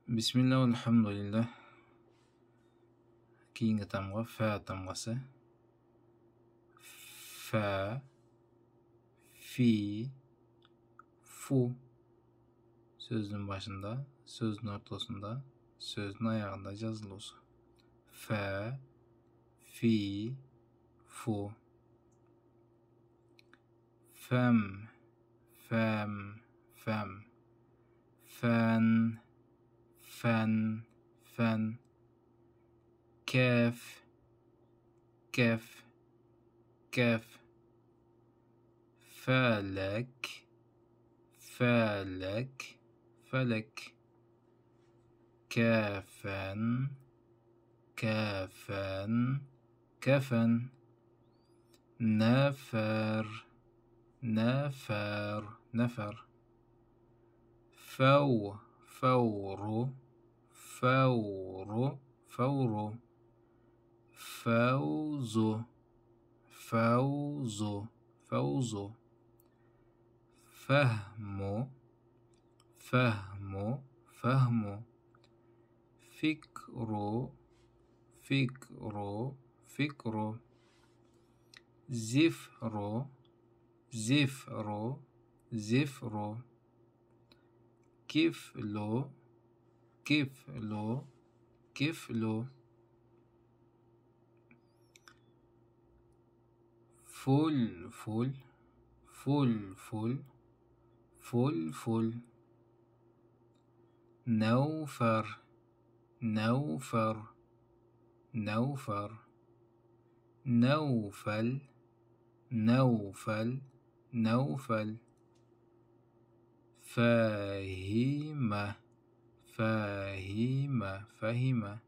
بسم الله والحمد لله. Keyingi tamg'a fa tamg'asi. Fa, fi, fu. Sözün başında, sözün ortasında, sözün ayağında yazılır. Fa, fi, fu. Fem, fem, fem. Fen, fen, fen. Kef, kef, kef. Felek, felek, felek. Kefen, kefen, kefen. Nefer, nefer, nefer. فور، فور، فور. فوز، فوز، فوز. فهم، فهم، فهم. فكر، فكر، فكر. زفر، زفر، زفر. كفل، كفل، كفل. فل، فل، فل، فل، فل، فل. نوفر، نوفر، نوفر. نوفل، نوفل، نوفل. فاهم، فاهم، فهم.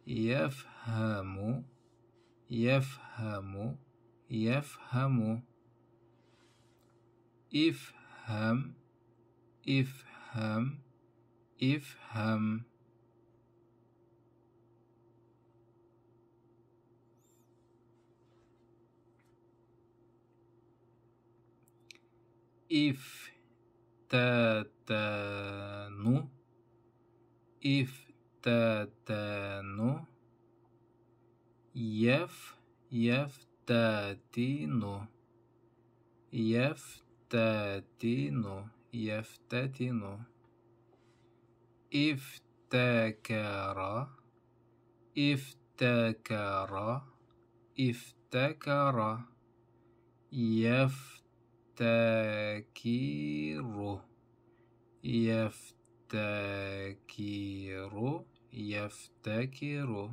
يفهم، يفهم، يفهم. افهم، افهم، افهم. افتتن، افتتن. يفتتن، يفتتن، يفتتن. افتكر، افتكر، افتكر. يفتكر، يفتكر، يفتكر.